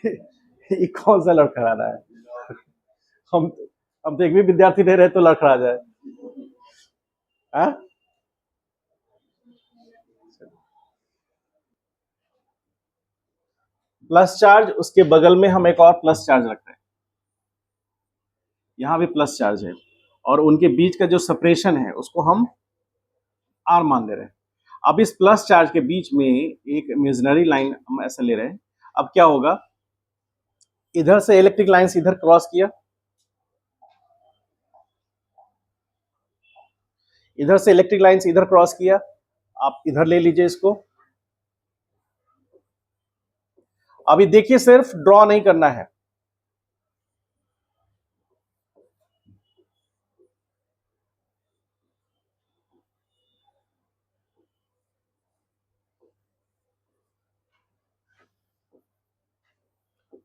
ये कौन सा लड़खड़ा रहा है? हम हम तो एक भी विद्यार्थी नहीं रहे तो लड़खड़ा जाए। हाँ? प्लस चार्ज, उसके बगल में हम एक और प्लस चार्ज रख रहे हैं, यहां भी प्लस चार्ज है, और उनके बीच का जो सेपरेशन है उसको हम आर मान ले रहे हैं। अब इस प्लस चार्ज के बीच में एक इमेजिनरी लाइन हम ऐसे ले रहे हैं। अब क्या होगा, इधर से इलेक्ट्रिक लाइंस इधर क्रॉस किया, इधर से इलेक्ट्रिक लाइंस इधर क्रॉस किया, आप इधर ले लीजिए इसको। अभी देखिए, सिर्फ ड्रॉ नहीं करना है,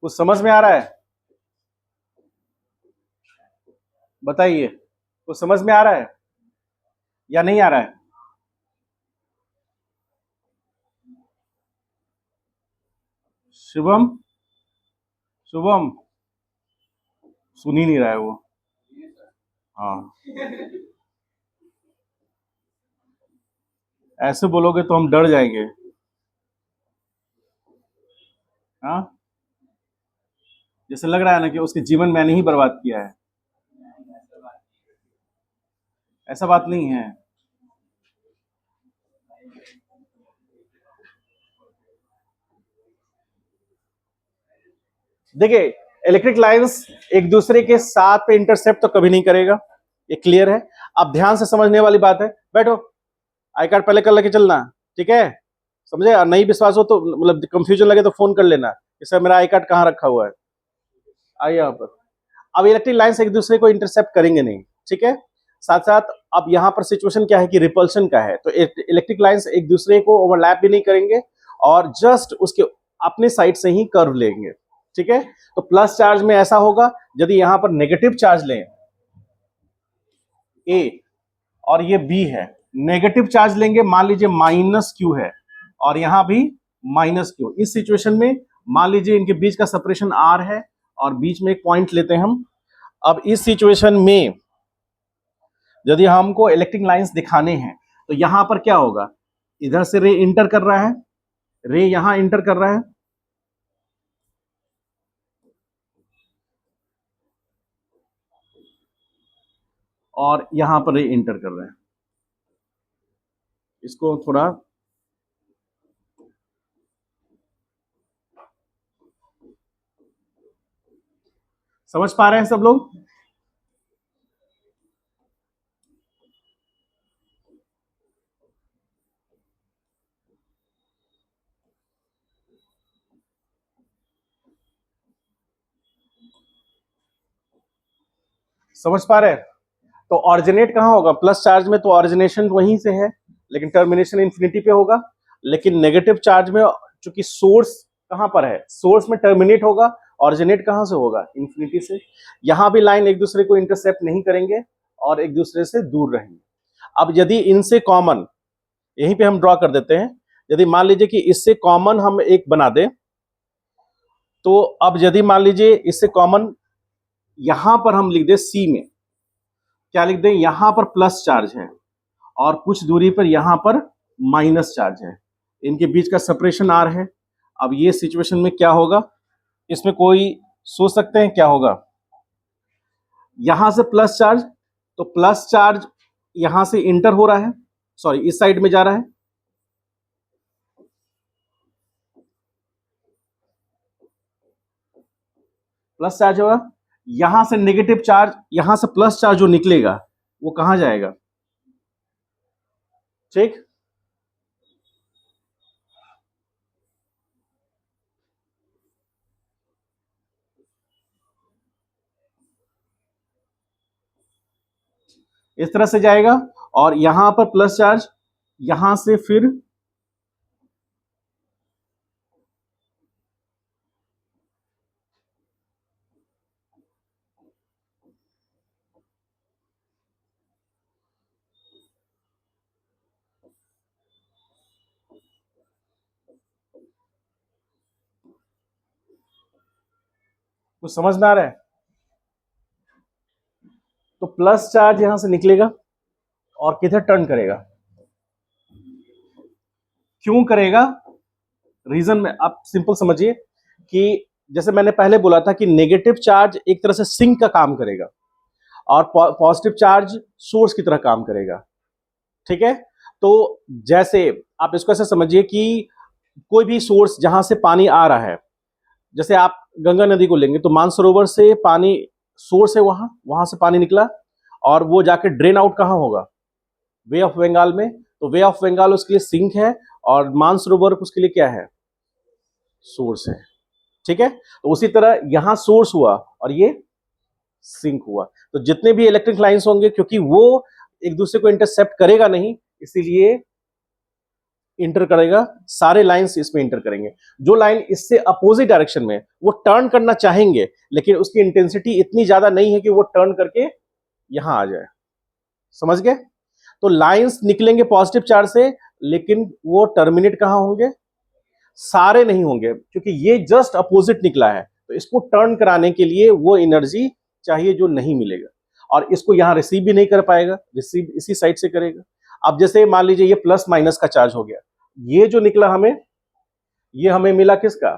कुछ समझ में आ रहा है? बताइए, कुछ समझ में आ रहा है या नहीं आ रहा है? शुभम, शुभम सुन ही नहीं रहा है वो। हाँ, ऐसे बोलोगे तो हम डर जाएंगे। हाँ, जैसे लग रहा है ना कि उसके जीवन मैंने ही बर्बाद किया है। ऐसा बात नहीं है। देखिए, इलेक्ट्रिक लाइंस एक दूसरे के साथ पे इंटरसेप्ट तो कभी नहीं करेगा, ये क्लियर है। अब ध्यान से समझने वाली बात है, बैठो, आई कार्ड पहले कर लेके चलना, ठीक है? समझे? और नहीं विश्वास हो तो, मतलब कंफ्यूजन लगे तो फोन कर लेना कि सर मेरा आई कार्ड कहाँ रखा हुआ है। आइए यहाँ पर। अब इलेक्ट्रिक लाइंस एक दूसरे को इंटरसेप्ट करेंगे नहीं, ठीक है? साथ साथ अब यहाँ पर सिचुएशन क्या है कि रिपल्शन का है, तो इलेक्ट्रिक लाइंस एक दूसरे को ओवरलैप भी नहीं करेंगे और जस्ट उसके अपने साइड से ही कर्व लेंगे, ठीक है? तो प्लस चार्ज में ऐसा होगा, यदि यहां पर नेगेटिव चार्ज लें ए और ये बी है, नेगेटिव चार्ज लेंगे, मान लीजिए माइनस क्यू है, और यहां भी माइनस क्यू, इस सिचुएशन में मान लीजिए इनके बीच का सेपरेशन आर है और बीच में एक पॉइंट लेते हैं हम। अब इस सिचुएशन में यदि हमको इलेक्ट्रिक लाइंस दिखाने हैं तो यहां पर क्या होगा, इधर से रे इंटर कर रहा है, रे यहां इंटर कर रहा है, और यहां पर रे इंटर कर रहा है। इसको थोड़ा समझ पा रहे हैं सब लोग? समझ पा रहे हैं? तो ऑरिजिनेट कहाँ होगा, प्लस चार्ज में तो ऑरिजिनेशन वहीं से है, लेकिन टर्मिनेशन इंफिनिटी पे होगा। लेकिन नेगेटिव चार्ज में चूंकि सोर्स कहाँ पर है, सोर्स में टर्मिनेट होगा, ऑरिजिनेट कहाँ से होगा, इंफिनिटी से। यहां भी लाइन एक दूसरे को इंटरसेप्ट नहीं करेंगे और एक दूसरे से दूर रहेंगे। अब यदि इनसे कॉमन, यहीं पे हम ड्रॉ कर देते हैं, यदि मान लीजिए कि इससे कॉमन हम एक बना दें, तो अब यदि मान लीजिए इससे कॉमन यहां पर हम लिख दें सी में, क्या लिख दें, यहां पर प्लस चार्ज है और कुछ दूरी पर यहां पर माइनस चार्ज है, इनके बीच का सेपरेशन आर है। अब ये सिचुएशन में क्या होगा, इसमें कोई सोच सकते हैं क्या होगा, यहां से प्लस चार्ज, तो प्लस चार्ज यहां से इंटर हो रहा है, सॉरी इस साइड में जा रहा है, प्लस चार्ज होगा, यहां से नेगेटिव चार्ज, यहां से प्लस चार्ज जो निकलेगा वो कहां जाएगा, ठीक? इस तरह से जाएगा, और यहां पर प्लस चार्ज, यहां से फिर कुछ समझ में आ रहा है? तो प्लस चार्ज यहां से निकलेगा और किधर टर्न करेगा? क्यों करेगा? रीजन में आप सिंपल समझिए कि जैसे मैंने पहले बोला था कि नेगेटिव चार्ज एक तरह से सिंक का काम करेगा और पॉजिटिव चार्ज सोर्स की तरह काम करेगा। ठीक है, तो जैसे आप इसको ऐसे समझिए कि कोई भी सोर्स जहां से पानी आ रहा है, जैसे आप गंगा नदी को लेंगे तो मानसरोवर से पानी सोर्स है, वहां वहां से पानी निकला और वो जाके ड्रेन आउट कहां होगा? वे ऑफ बंगाल में। तो वे ऑफ बंगाल उसके लिए सिंक है और मानसरोवर उसके लिए क्या है? सोर्स है। ठीक है, तो उसी तरह यहां सोर्स हुआ और ये सिंक हुआ। तो जितने भी इलेक्ट्रिक लाइंस होंगे, क्योंकि वो एक दूसरे को इंटरसेप्ट करेगा नहीं, इसीलिए इंटर करेगा, सारे लाइंस इसमें इंटर करेंगे। जो लाइन इससे अपोजिट डायरेक्शन में वो टर्न करना चाहेंगे, लेकिन उसकी इंटेंसिटी इतनी ज्यादा नहीं है कि वो टर्न करके यहां आ जाए। समझ गए? तो लाइंस निकलेंगे पॉजिटिव चार्ज से, लेकिन वो टर्मिनेट कहां होंगे? सारे नहीं होंगे, क्योंकि ये जस्ट अपोजिट निकला है। तो इसको टर्न कराने के लिए वो एनर्जी चाहिए जो नहीं मिलेगा, और इसको यहां रिसीव भी नहीं कर पाएगा, रिसीव इसी साइड से करेगा। अब जैसे मान लीजिए ये प्लस माइनस का चार्ज हो गया, ये जो निकला हमें, ये हमें मिला किसका?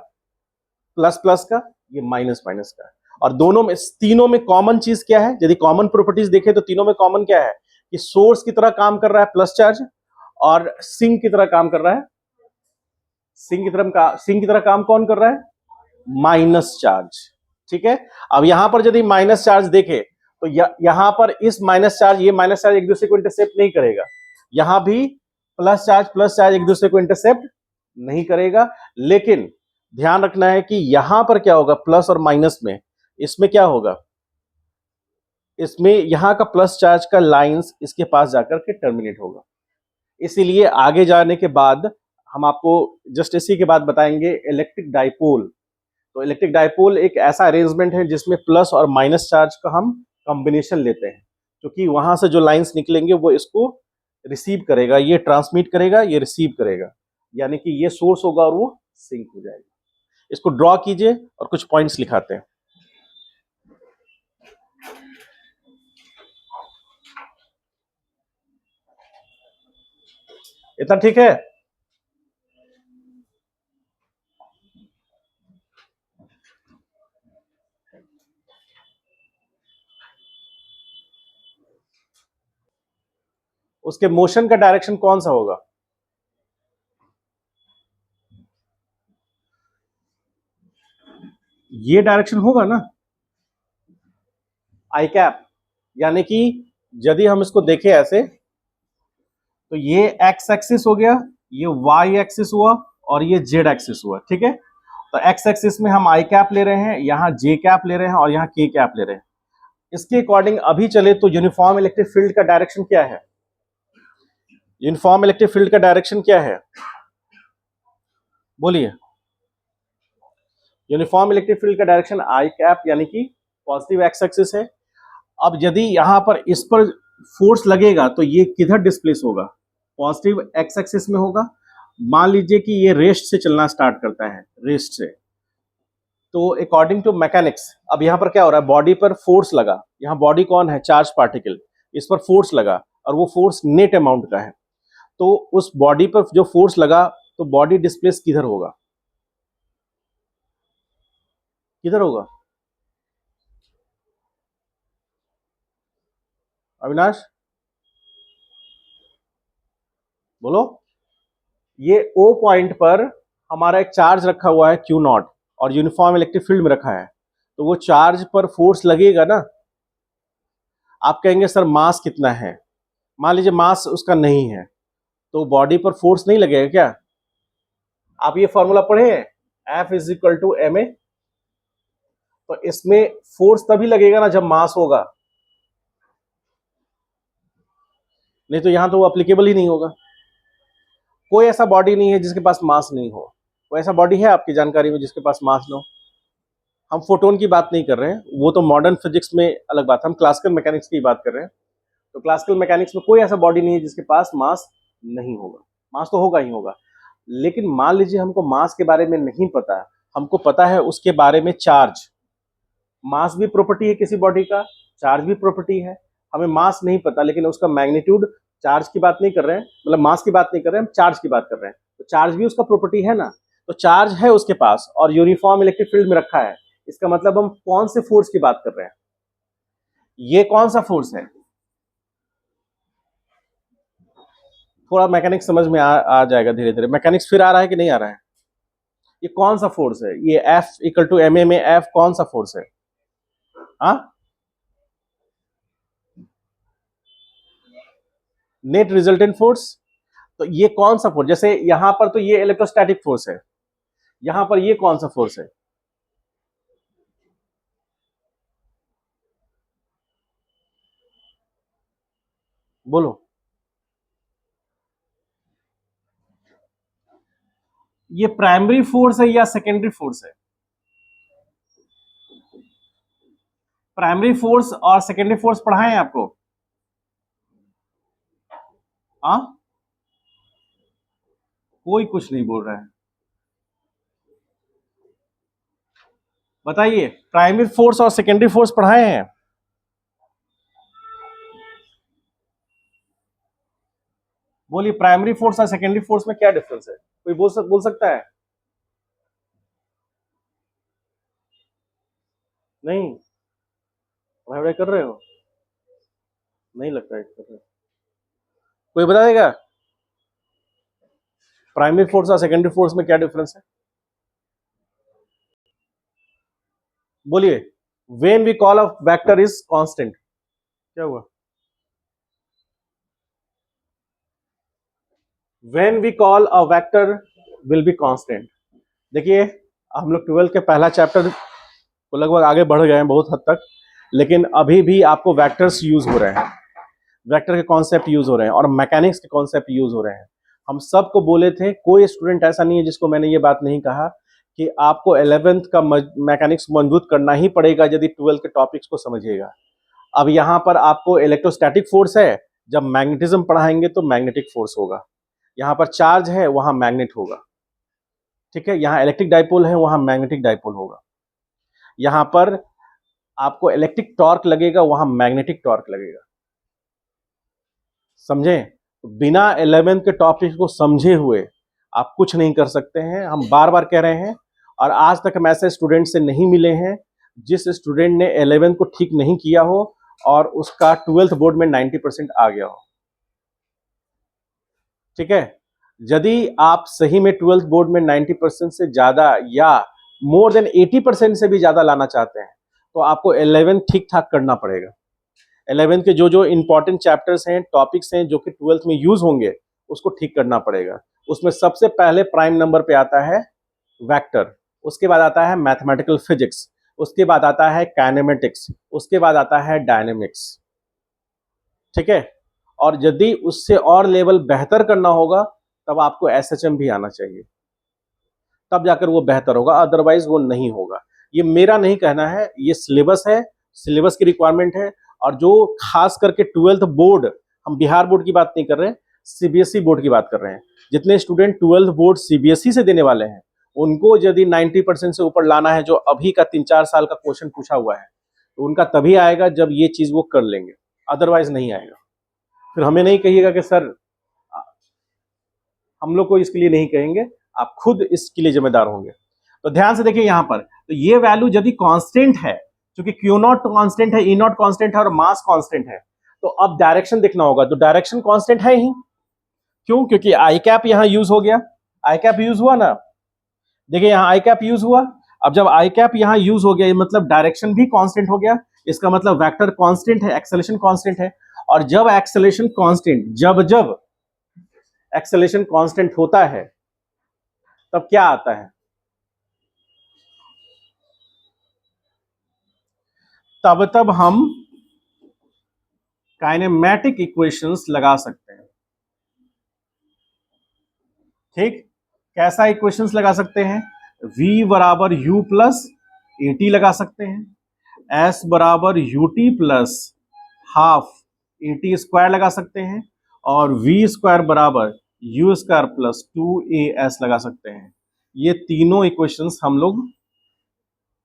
प्लस प्लस का, ये माइनस माइनस का। और दोनों में, तीनों में कॉमन चीज क्या है? यदि कॉमन प्रॉपर्टीज देखें तो तीनों में कॉमन क्या है? कि सोर्स की तरह काम कर रहा है प्लस चार्ज, और सिंक की तरह काम कर रहा है, सिंक की तरह काम कौन कर रहा है? Minus charge. ठीक है, अब यहां पर यदि माइनस चार्ज देखे तो यहां पर इस माइनस चार्ज, ये माइनस चार्ज एक दूसरे को इंटरसेप्ट नहीं करेगा, यहां भी प्लस चार्ज एक दूसरे को इंटरसेप्ट नहीं करेगा। लेकिन ध्यान रखना है कि यहां पर क्या होगा? प्लस और माइनस में, इसमें क्या होगा? इसमें यहां का प्लस चार्ज का लाइंस इसके पास जाकर के टर्मिनेट होगा। इसीलिए आगे जाने के बाद हम आपको जस्ट इसी के बाद बताएंगे इलेक्ट्रिक डाइपोल। तो इलेक्ट्रिक डाइपोल एक ऐसा अरेंजमेंट है जिसमें प्लस और माइनस चार्ज का हम कॉम्बिनेशन लेते हैं, क्योंकि वहां से जो लाइंस निकलेंगे वो इसको रिसीव करेगा, ये ट्रांसमिट करेगा, ये रिसीव करेगा, यानी कि ये सोर्स होगा और वो सिंक हो जाएगा। इसको ड्रॉ कीजिए और कुछ पॉइंट्स लिखाते हैं। इतना ठीक है? उसके मोशन का डायरेक्शन कौन सा होगा? ये डायरेक्शन होगा ना, आई कैप। यानी कि यदि हम इसको देखें ऐसे, तो ये एक्स एक्सिस हो गया, ये वाई एक्सिस हुआ, और ये जेड एक्सिस हुआ। ठीक है, तो एक्स एक्सिस में हम आई कैप ले रहे हैं, यहाँ जे कैप ले रहे हैं, और यहाँ के कैप ले रहे हैं। इसके अकॉर्डिंग अभी चले तो यूनिफॉर्म इलेक्ट्रिक फील्ड का डायरेक्शन क्या है? यूनिफॉर्म इलेक्ट्रिक फील्ड का डायरेक्शन क्या है? बोलिए। यूनिफॉर्म इलेक्ट्रिक फील्ड का डायरेक्शन आई कैप, यानी कि पॉजिटिव एक्स एक्सिस है। अब यदि यहां पर इस पर फोर्स लगेगा तो ये किधर डिस्प्लेस होगा? पॉजिटिव एक्स एक्सिस में होगा। मान लीजिए कि ये रेस्ट से चलना स्टार्ट करता है, रेस्ट से, तो अकॉर्डिंग टू मैकेनिक्स, अब यहां पर क्या हो रहा है? बॉडी पर फोर्स लगा, यहां बॉडी कौन है? चार्ज पार्टिकल, इस पर फोर्स लगा और वो फोर्स नेट अमाउंट का है। तो उस बॉडी पर जो फोर्स लगा, तो बॉडी डिस्प्लेस किधर होगा? किधर होगा अविनाश? बोलो। ये ओ पॉइंट पर हमारा एक चार्ज रखा हुआ है क्यू नॉट, और यूनिफॉर्म इलेक्ट्रिक फील्ड में रखा है, तो वो चार्ज पर फोर्स लगेगा ना। आप कहेंगे सर मास कितना है? मान लीजिए मास उसका नहीं है, तो बॉडी पर फोर्स नहीं लगेगा क्या? आप ये फॉर्मूला पढ़े हैं, F is equal to M A. तो इसमें फोर्स तभी लगेगा ना जब मास होगा, नहीं तो यहां तो वो अप्लीकेबल ही नहीं होगा। कोई ऐसा बॉडी नहीं है जिसके पास मास नहीं हो। कोई ऐसा बॉडी है आपकी जानकारी में जिसके पास मास ना हो? हम फोटोन की बात नहीं कर रहे हैं, वो तो मॉडर्न फिजिक्स में अलग बात है, हम क्लासिकल मैकेनिक्स की बात कर रहे हैं। तो क्लासिकल मैकेनिक्स में कोई ऐसा बॉडी नहीं है जिसके पास मास नहीं होगा। मास तो होगा ही होगा। लेकिन मान लीजिए हमको मास के बारे में नहीं पता, हमको पता है उसके बारे में चार्ज। मास भी प्रॉपर्टी है किसी बॉडी का, चार्ज भी प्रॉपर्टी है। हमें मास नहीं पता, लेकिन उसका मैग्नीट्यूड, चार्ज की बात नहीं कर रहे हैं, मतलब मास की बात नहीं कर रहे हैं, हम चार्ज की बात कर रहे हैं। तो चार्ज भी उसका प्रॉपर्टी है ना। तो चार्ज है उसके पास और यूनिफॉर्म इलेक्ट्रिक फील्ड में रखा है, इसका मतलब हम कौन से फोर्स की बात कर रहे हैं? ये कौन सा फोर्स है? थोड़ा मैकेनिक्स समझ में आ जाएगा धीरे धीरे। मैकेनिक्स फिर आ रहा है कि नहीं आ रहा है? ये कौन सा फोर्स है? ये F इक्वल टू ma में F कौन सा फोर्स है? हाँ, नेट रिजल्टेंट फोर्स। तो ये कौन सा फोर्स? जैसे यहां पर तो ये इलेक्ट्रोस्टैटिक फोर्स है, यहां पर ये कौन सा फोर्स है? बोलो। ये प्राइमरी फोर्स है या सेकेंडरी फोर्स है? प्राइमरी फोर्स और सेकेंडरी फोर्स पढ़ाए हैं आपको? हाँ, कोई कुछ नहीं बोल रहा है। बताइए, प्राइमरी फोर्स और सेकेंडरी फोर्स पढ़ाए हैं? बोलिए, प्राइमरी फोर्स और सेकेंडरी फोर्स में क्या डिफरेंस है? कोई बोल सकता है? नहीं, पढ़ाई कर रहे हो? नहीं लगता है कर रहे हो। कोई बता देगा प्राइमरी फोर्स और सेकेंडरी फोर्स में क्या डिफरेंस है? बोलिए। When we call a vector is constant, क्या हुआ? When we call a vector will be constant. देखिए, हम लोग 12 के पहला चैप्टर को लगभग आगे बढ़ गए हैं बहुत हद तक, लेकिन अभी भी आपको वेक्टर्स यूज हो रहे हैं, वेक्टर के कॉन्सेप्ट यूज हो रहे हैं और मैकेनिक्स के कॉन्सेप्ट यूज हो रहे हैं। हम सबको बोले थे, कोई स्टूडेंट ऐसा नहीं है जिसको मैंने ये बात नहीं कहा कि आपको 11th का मैकेनिक्स मजबूत करना ही पड़ेगा यदि 12 के टॉपिक्स को समझिएगा। अब यहाँ पर आपको इलेक्ट्रोस्टैटिक फोर्स है, जब मैग्नेटिज्म पढ़ाएंगे तो मैग्नेटिक फोर्स होगा। यहाँ पर चार्ज है, वहां मैग्नेट होगा। ठीक है, यहाँ इलेक्ट्रिक डाइपोल है, वहां मैग्नेटिक डाइपोल होगा। यहाँ पर आपको इलेक्ट्रिक टॉर्क लगेगा, वहां मैग्नेटिक टॉर्क लगेगा। समझे? बिना 11 के टॉपिक को समझे हुए आप कुछ नहीं कर सकते हैं, हम बार बार कह रहे हैं। और आज तक हम ऐसे स्टूडेंट से नहीं मिले हैं जिस स्टूडेंट ने 11 को ठीक नहीं किया हो और उसका 12th बोर्ड में 90% आ गया हो। ठीक है, यदि आप सही में 12th बोर्ड में 90% से ज्यादा या मोर देन 80% से भी ज्यादा लाना चाहते हैं तो आपको 11 ठीक ठाक करना पड़ेगा। 11th के जो जो इंपॉर्टेंट चैप्टर्स हैं, टॉपिक्स हैं जो कि 12th में यूज होंगे, उसको ठीक करना पड़ेगा। उसमें सबसे पहले प्राइम नंबर पे आता है वेक्टर, उसके बाद आता है मैथमेटिकल फिजिक्स, उसके बाद आता है काइनेमेटिक्स, उसके बाद आता है डायनेमिक्स। ठीक है, और यदि उससे और लेवल बेहतर करना होगा तब आपको एसएचएम भी आना चाहिए, तब जाकर वो बेहतर होगा, अदरवाइज वो नहीं होगा। ये मेरा नहीं कहना है, ये सिलेबस है, सिलेबस की रिक्वायरमेंट है। और जो खास करके 12th बोर्ड, हम बिहार बोर्ड की बात नहीं कर रहे हैं, सीबीएसई बोर्ड की बात कर रहे हैं। जितने स्टूडेंट 12th बोर्ड सीबीएसई से देने वाले हैं उनको यदि 90% से ऊपर लाना है, जो अभी का 3-4 साल का क्वेश्चन पूछा हुआ है, तो उनका तभी आएगा जब ये चीज वो कर लेंगे, अदरवाइज नहीं आएगा। फिर हमें नहीं कहिएगा कि सर, हम लोग को इसके लिए नहीं कहेंगे, आप खुद इसके लिए जिम्मेदार होंगे। तो ध्यान से देखिए यहाँ पर, तो ये वैल्यू यदि कांस्टेंट है, क्योंकि क्यू नॉट कांस्टेंट है, ई नॉट कांस्टेंट है और मास कांस्टेंट है, तो अब डायरेक्शन देखना होगा। तो डायरेक्शन कांस्टेंट है ही, क्यों? क्योंकि आई कैप यहां यूज हो गया, आई कैप यूज हुआ ना। देखिए यहां आई कैप यूज हुआ। अब जब आई कैप यहां यूज हो गया, मतलब डायरेक्शन भी कांस्टेंट हो गया, इसका मतलब वेक्टर कांस्टेंट है, एक्सेलेरेशन कांस्टेंट है। और जब एक्सेलेरेशन कांस्टेंट, जब जब एक्सेलेरेशन कांस्टेंट होता है तब क्या आता है? तब तब हम काइनेमेटिक इक्वेशंस लगा सकते हैं। ठीक, कैसा इक्वेशंस लगा सकते हैं? v बराबर u प्लस ए टी लगा सकते हैं, s बराबर U T plus half A T square लगा सकते हैं, और v स्क्वायर बराबर यू स्क्वायर प्लस 2as लगा सकते हैं। ये तीनों इक्वेशंस हम लोग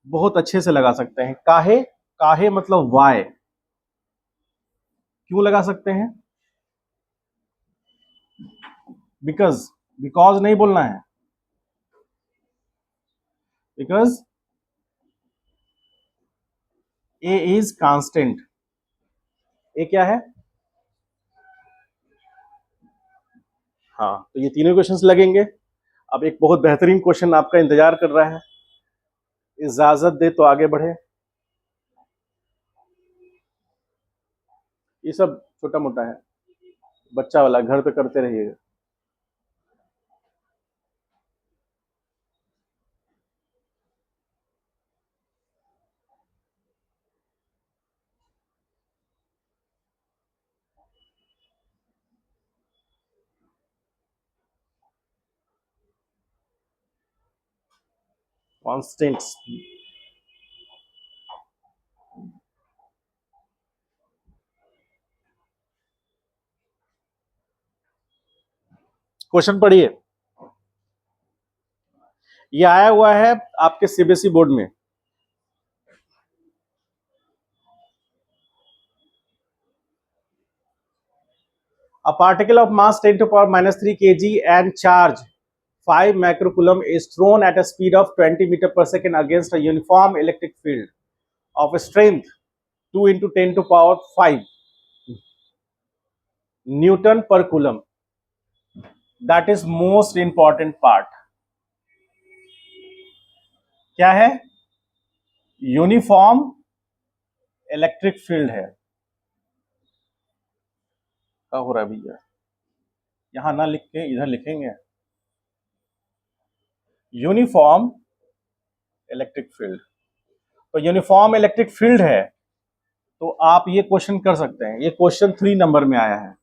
बहुत अच्छे से लगा सकते हैं। काहे, काहे मतलब वाई, क्यों लगा सकते हैं? बिकॉज, बिकॉज नहीं बोलना है, बिकॉज ए इज कांस्टेंट। ए क्या है? हाँ, तो ये तीनों क्वेश्चंस लगेंगे। अब एक बहुत बेहतरीन क्वेश्चन आपका इंतजार कर रहा है, इजाजत दे तो आगे बढ़े। ये सब छोटा मोटा है, बच्चा वाला, घर पे करते रहिएगा। कॉन्स्टेंट्स, क्वेश्चन पढ़िए। ये आया हुआ है आपके सीबीएसई बोर्ड में। A particle of mass 10 to power minus 3 kg and charge 5 microcoulomb is thrown at a speed of 20 meter per second against a uniform electric field of a strength 2 into 10 to power 5 Newton per coulomb. That is most important part. क्या है? Uniform electric field है। क्या हो रहा है भैया? यहां ना लिख के इधर लिखेंगे, यूनिफॉर्म इलेक्ट्रिक फील्ड। तो यूनिफॉर्म इलेक्ट्रिक फील्ड है, तो आप ये क्वेश्चन कर सकते हैं। ये क्वेश्चन 3 नंबर में आया है,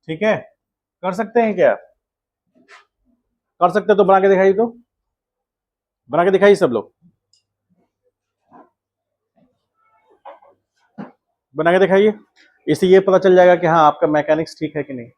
ठीक है? कर सकते हैं क्या? कर सकते हैं तो बना के दिखाइए, तो बना के दिखाइए सब लोग, बना के दिखाइए। इससे ये पता चल जाएगा कि हाँ आपका मैकेनिक्स ठीक है कि नहीं।